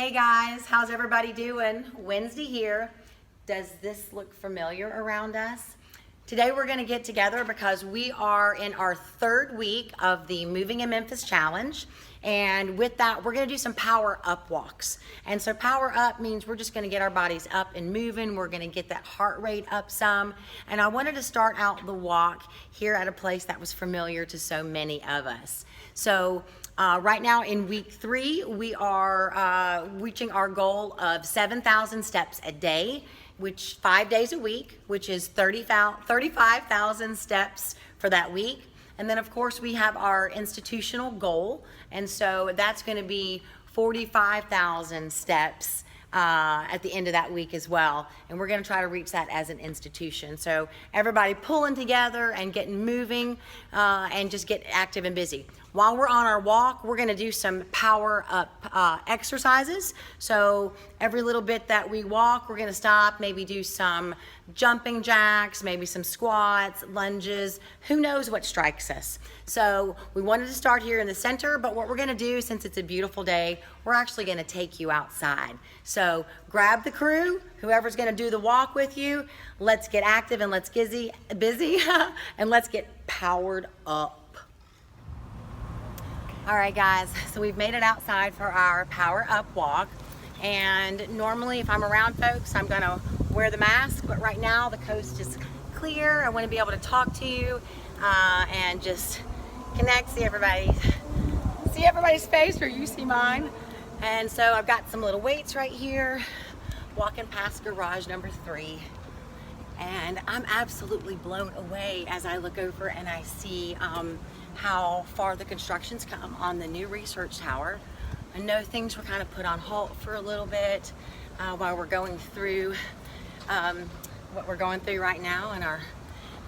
Hey guys, how's everybody doing? Wednesday here. Does this look familiar around us? Today we're going to get together because we are in our third week of the Moving in Memphis Challenge. And with that, we're going to do some power up walks. And so power up means we're just going to get our bodies up and moving. We're going to get that heart rate up some. And I wanted to start out the walk here at a place that was familiar to so many of us. So right now in week 3, we are reaching our goal of 7,000 steps a day, which 5 days a week, which is 35,000 steps for that week. And then of course we have our institutional goal, and so that's going to be 45,000 steps at the end of that week as well. And we're going to try to reach that as an institution. So everybody pulling together and getting moving and just get active and busy. While we're on our walk, we're going to do some power up exercises. So every little bit that we walk, we're going to stop, maybe do some jumping jacks, maybe some squats, lunges, who knows what strikes us. So we wanted to start here in the center, but what we're going to do, since it's a beautiful day, we're actually going to take you outside. So grab the crew, whoever's going to do the walk with you. Let's get active and let's get busy and let's get powered up. All right guys, so we've made it outside for our power up walk, and normally if I'm around folks I'm gonna wear the mask, but right now the coast is clear. I want to be able to talk to you and just connect, see everybody's face, or you see mine. And so I've got some little weights right here, walking past garage number 3, and I'm absolutely blown away as I look over and I see how far the construction's come on the new research tower. I know things were kind of put on halt for a little bit while we're going through what we're going through right now in our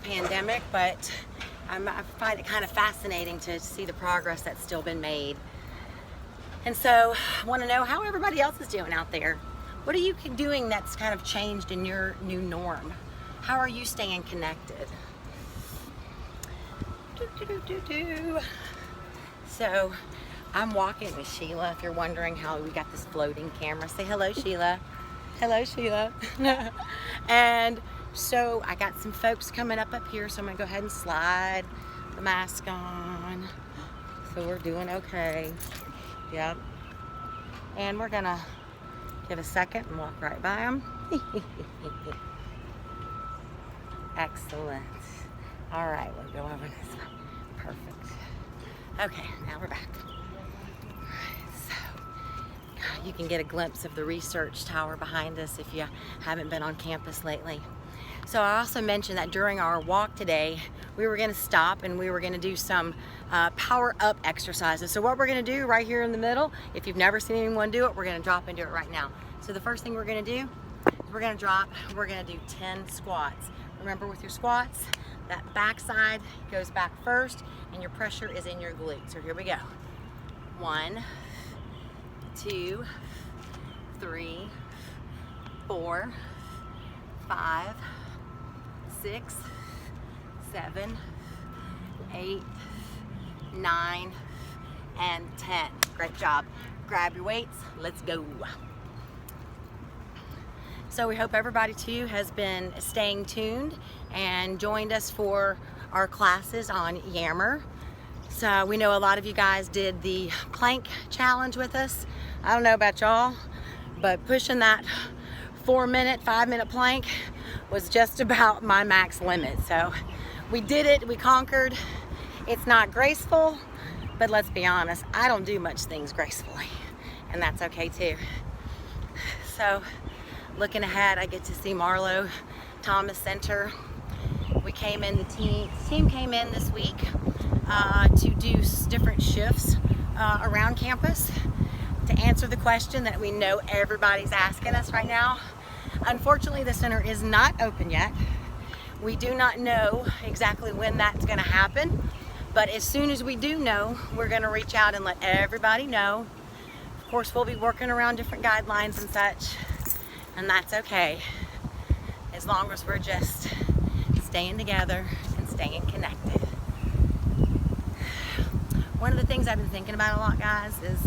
pandemic, but I find it kind of fascinating to see the progress that's still been made. And so I want to know how everybody else is doing out there. What are you doing that's kind of changed in your new norm? How are you staying connected? So I'm walking with Sheila. If you're wondering how we got this floating camera, say hello, Sheila. Hello, Sheila. And so I got some folks coming up here, so I'm gonna go ahead and slide the mask on. So we're doing okay. Yep. And we're gonna give a second and walk right by them. Excellent. All right, we'll go over this way. Perfect. Okay, now we're back. So you can get a glimpse of the research tower behind us if you haven't been on campus lately. So I also mentioned that during our walk today, we were going to stop and we were going to do some power up exercises. So what we're going to do right here in the middle, if you've never seen anyone do it, we're going to drop and do it right now. So the first thing we're going to do is we're going to do 10 squats. Remember, with your squats, that back side goes back first and your pressure is in your glutes. So here we go. 1, 2, 3, 4, 5, 6, 7, 8, 9, and 10. Great job. Grab your weights. Let's go. So we hope everybody too has been staying tuned and joined us for our classes on Yammer. So we know a lot of you guys did the plank challenge with us. I don't know about y'all, but pushing that 4-minute, 5-minute plank was just about my max limit. So we did it, we conquered. It's not graceful, but let's be honest, I don't do much things gracefully, and that's okay too. So looking ahead, I get to see Marlo Thomas Center. We came in, the team came in this week to do different shifts around campus to answer the question that we know everybody's asking us right now. Unfortunately, the center is not open yet. We do not know exactly when that's going to happen, but as soon as we do know, we're going to reach out and let everybody know. Of course, we'll be working around different guidelines and such, and that's okay, as long as we're just staying together and staying connected. One of the things I've been thinking about a lot, guys, is,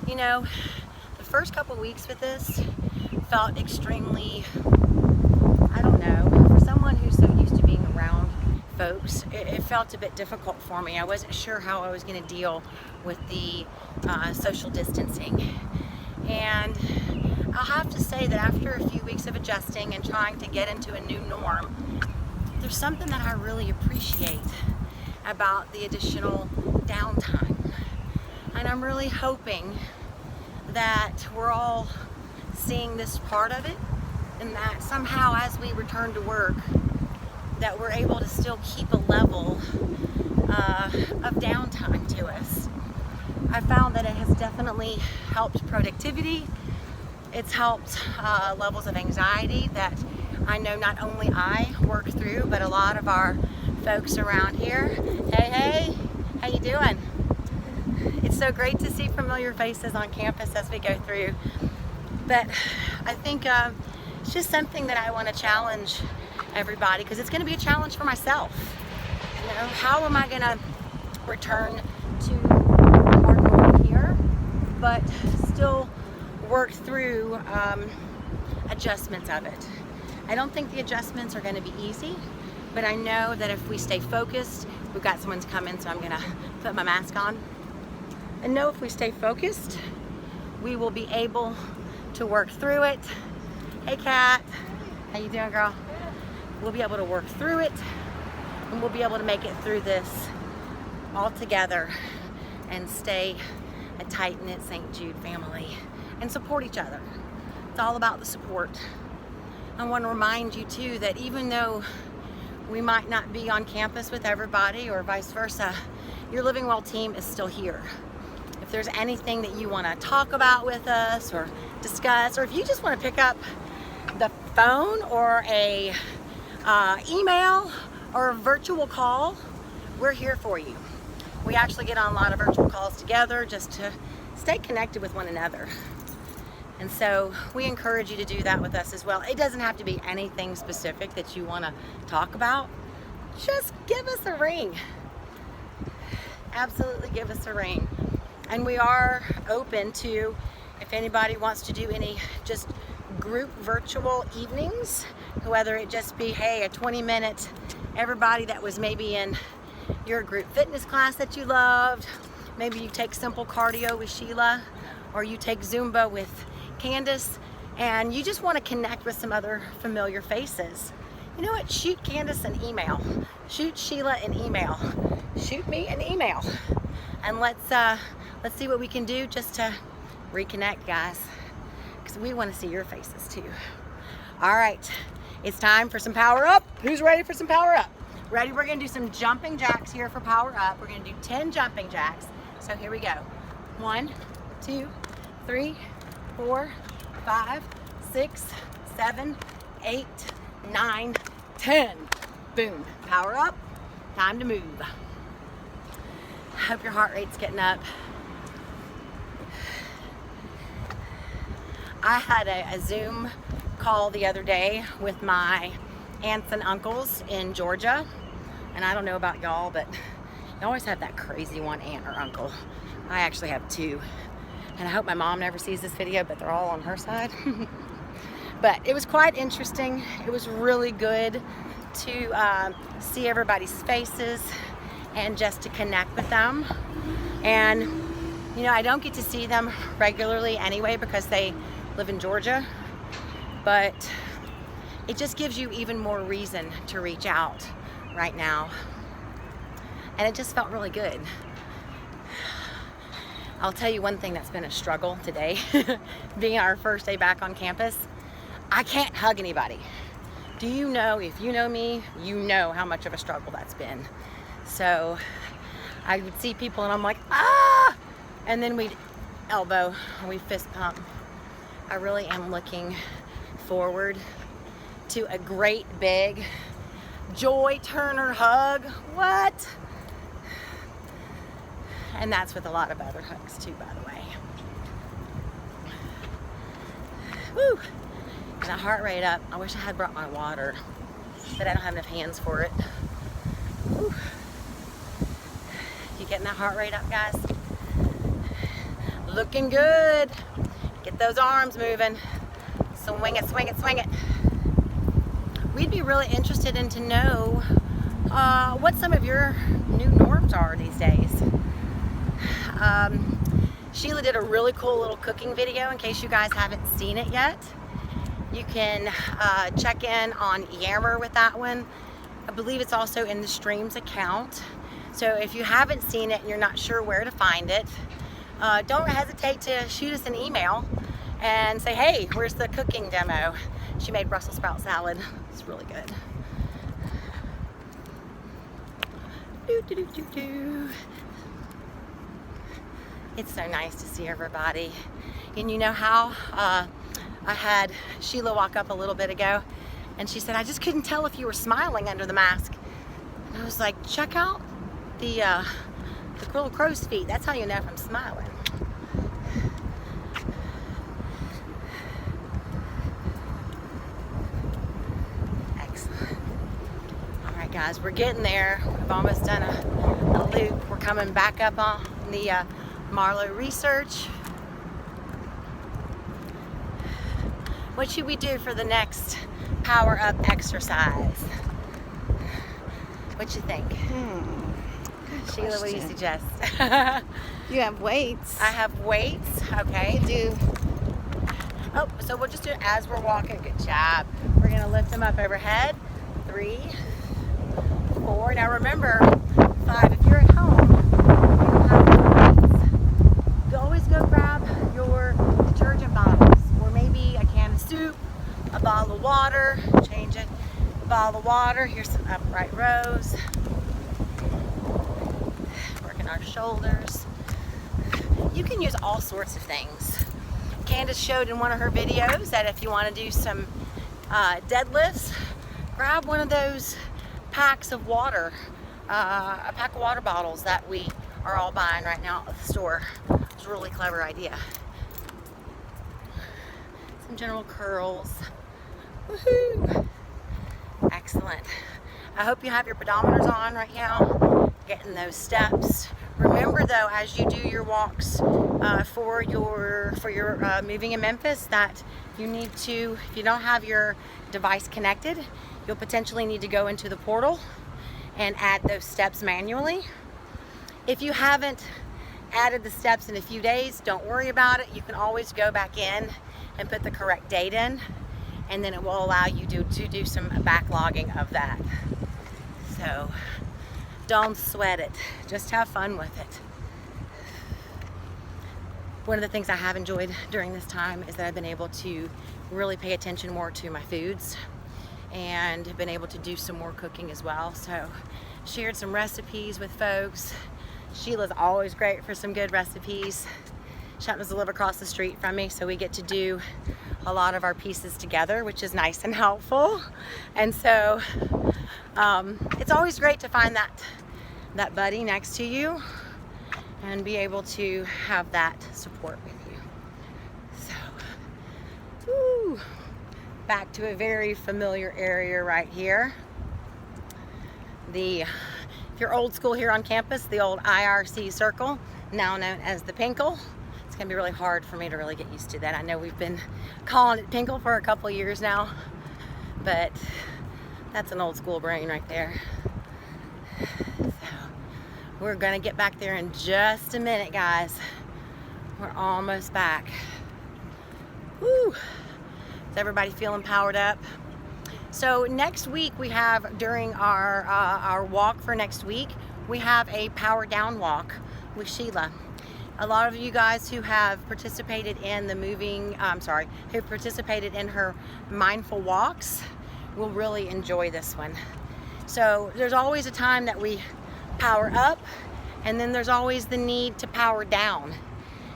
you know, first couple weeks with this felt extremely, I don't know, for someone who's so used to being around folks, it felt a bit difficult for me. I wasn't sure how I was going to deal with the social distancing. And I'll have to say that after a few weeks of adjusting and trying to get into a new norm, there's something that I really appreciate about the additional downtime. And I'm really hoping that we're all seeing this part of it, and that somehow as we return to work, that we're able to still keep a level of downtime to us. I found that it has definitely helped productivity. It's helped levels of anxiety that I know not only I work through, but a lot of our folks around here. Hey, how you doing? It's so great to see familiar faces on campus as we go through. But I think it's just something that I want to challenge everybody, because it's going to be a challenge for myself. You know, how am I going to return to more normal here, but still work through adjustments of it? I don't think the adjustments are going to be easy, but I know that if we stay focused, we've got someone's coming, so I'm going to put my mask on. And know if we stay focused, we will be able to work through it. Hey, Kat. How you doing, girl? We'll be able to work through it, and we'll be able to make it through this all together and stay a tight-knit St. Jude family and support each other. It's all about the support. I want to remind you too that even though we might not be on campus with everybody or vice versa, your Living Well team is still here. If there's anything that you want to talk about with us or discuss, or if you just want to pick up the phone or a email or a virtual call, we're here for you. We actually get on a lot of virtual calls together just to stay connected with one another. And so we encourage you to do that with us as well. It doesn't have to be anything specific that you want to talk about. Just give us a ring. Absolutely give us a ring. And we are open to, if anybody wants to do any just group virtual evenings, whether it just be, hey, a 20-minute, everybody that was maybe in your group fitness class that you loved, maybe you take simple cardio with Sheila, or you take Zumba with Candace, and you just want to connect with some other familiar faces. You know what? Shoot Candace an email. Shoot Sheila an email. Shoot me an email. And let's see what we can do just to reconnect, guys, because we want to see your faces too. All right, it's time for some power up. Who's ready for some power up? Ready? We're going to do some jumping jacks here for power up. We're going to do 10 jumping jacks. So here we go. 1, 2, 3, 4, 5, 6, 7, 8, 9, 10. Boom. Power up. Time to move. Hope your heart rate's getting up. I had a Zoom call the other day with my aunts and uncles in Georgia. And I don't know about y'all, but you always have that crazy one aunt or uncle. I actually have 2. And I hope my mom never sees this video, but they're all on her side. But it was quite interesting. It was really good to see everybody's faces and just to connect with them. And, you know, I don't get to see them regularly anyway because they live in Georgia. But it just gives you even more reason to reach out right now. And it just felt really good. I'll tell you one thing that's been a struggle today, being our first day back on campus. I can't hug anybody. Do you know, if you know me, you know how much of a struggle that's been. So I would see people and I'm like, ah! And then we'd elbow, we fist pump. I really am looking forward to a great big Joy Turner hug. What? And that's with a lot of other hugs too, by the way. Woo! Get that heart rate up. I wish I had brought my water, but I don't have enough hands for it. Woo. You getting that heart rate up, guys? Looking good. Get those arms moving. Swing it, swing it, swing it. We'd be really interested in to know what some of your new norms are these days. Sheila did a really cool little cooking video in case you guys haven't seen it yet. You can check in on Yammer with that one. I believe it's also in the Streams account. So if you haven't seen it and you're not sure where to find it, don't hesitate to shoot us an email and say, hey, where's the cooking demo? She made Brussels sprout salad. It's really good. It's so nice to see everybody. And you know how I had Sheila walk up a little bit ago and she said, I just couldn't tell if you were smiling under the mask. And I was like, check out the little crow's feet. That's how you know if I'm smiling. Excellent. All right, guys, we're getting there. We've almost done a loop. We're coming back up on the Marlow Research. What should we do for the next power up exercise? What you think? Sheila, what do you suggest? You have weights. I have weights. Okay. Do. Oh, so we'll just do it as we're walking. Good job. We're gonna lift them up overhead. 3, 4. Now remember, 5. If you're at home, you don't have weights. You always go grab your detergent bottles, or maybe a can of soup, a bottle of water. Change it. A bottle of water. Here's some upright rows. Working our shoulders. You can use all sorts of things. Candace showed in one of her videos that if you want to do some deadlifts, grab one of those packs of water, a pack of water bottles that we are all buying right now at the store. It's a really clever idea. Some general curls. Woohoo! Excellent. I hope you have your pedometers on right now, getting those steps. Remember though, as you do your walks for your moving in Memphis, that you need to, if you don't have your device connected, you'll potentially need to go into the portal and add those steps manually. If you haven't added the steps in a few days, don't worry about it. You can always go back in and put the correct date in, and then it will allow you to do some backlogging of that. So don't sweat it, just have fun with it. One of the things I have enjoyed during this time is that I've been able to really pay attention more to my foods and have been able to do some more cooking as well. So shared some recipes with folks. Sheila's always great for some good recipes. She happens to live across the street from me, so we get to do a lot of our pieces together, which is nice and helpful. And so it's always great to find that buddy next to you and be able to have that support with you. So, woo, back to a very familiar area right here. If you're old school here on campus, the old IRC circle, now known as the Pinkle. It's gonna be really hard for me to really get used to that. I know we've been calling it Pinkle for a couple years now, but that's an old school brain right there. So we're gonna get back there in just a minute, guys. We're almost back. Woo! Is everybody feeling powered up? So next week we have, during our walk for next week, we have a power down walk with Sheila. A lot of you guys who have participated in who participated in her mindful walks will really enjoy this one. So there's always a time that we power up, and then there's always the need to power down.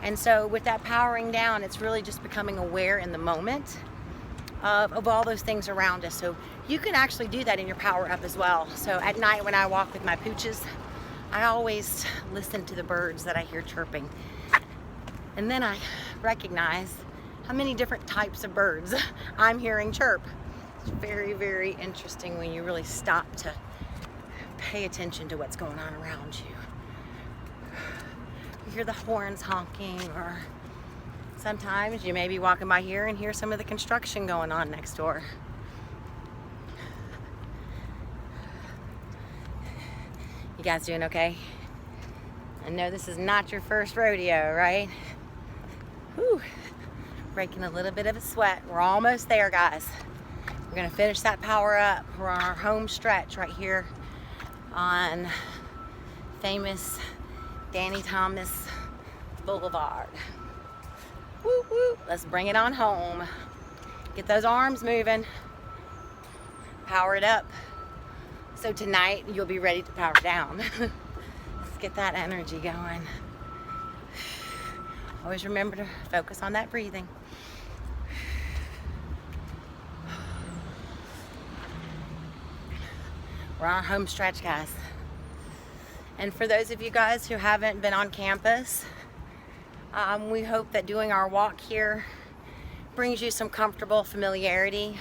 And so with that powering down, it's really just becoming aware in the moment of all those things around us. So you can actually do that in your power up as well. So at night when I walk with my pooches, I always listen to the birds that I hear chirping. And then I recognize how many different types of birds I'm hearing chirp. It's very, very interesting when you really stop to pay attention to what's going on around you. You hear the horns honking or Sometimes you may be walking by here and hear some of the construction going on next door. You guys doing okay? I know this is not your first rodeo, right? Whew. Breaking a little bit of a sweat. We're almost there, guys. We're gonna finish that power up. We're on our home stretch right here on famous Danny Thomas Boulevard. Woo woo. Let's bring it on home. Get those arms moving. Power it up. So tonight you'll be ready to power down. Let's get that energy going. Always remember to focus on that breathing. We're on our home stretch, guys. And for those of you guys who haven't been on campus, we hope that doing our walk here brings you some comfortable familiarity,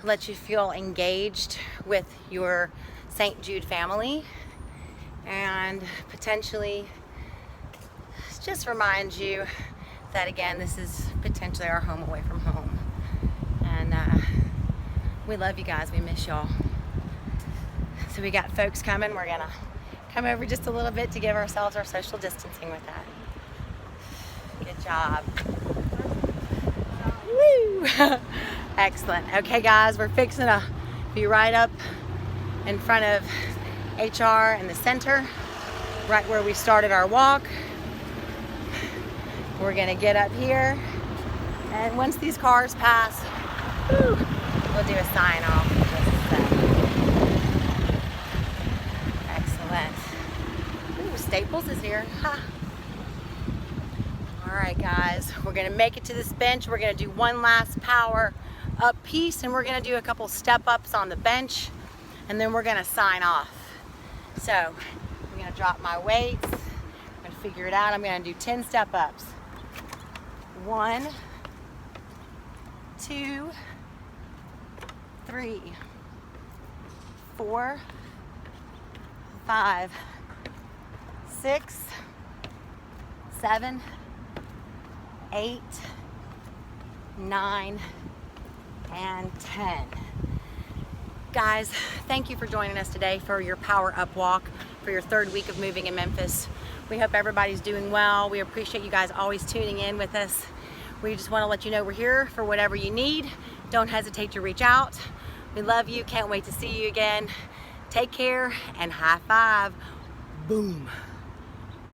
lets you feel engaged with your St. Jude family, and potentially just reminds you that, again, this is potentially our home away from home. And we love you guys. We miss y'all. So we got folks coming. We're gonna come over just a little bit to give ourselves our social distancing with that. Good job. Woo! Excellent. Okay, guys, we're fixing to be right up in front of HR in the center, right where we started our walk. We're gonna get up here, and once these cars pass, woo, we'll do a sign off. Excellent. Ooh, Staples is here. Ha. All right, guys, we're gonna make it to this bench. We're gonna do one last power up piece, and we're gonna do a couple step ups on the bench, and then we're gonna sign off. So I'm gonna drop my weights. I'm gonna figure it out. I'm gonna do 10 step ups. 1, 2, 3, 4, 5, 6, 7, 8, 9, and 10. Guys, thank you for joining us today for your power up walk for your third week of moving in Memphis. We hope everybody's doing well. We appreciate you guys always tuning in with us. We just want to let you know we're here for whatever you need. Don't hesitate to reach out. We love you. Can't wait to see you again. Take care and high five. Boom.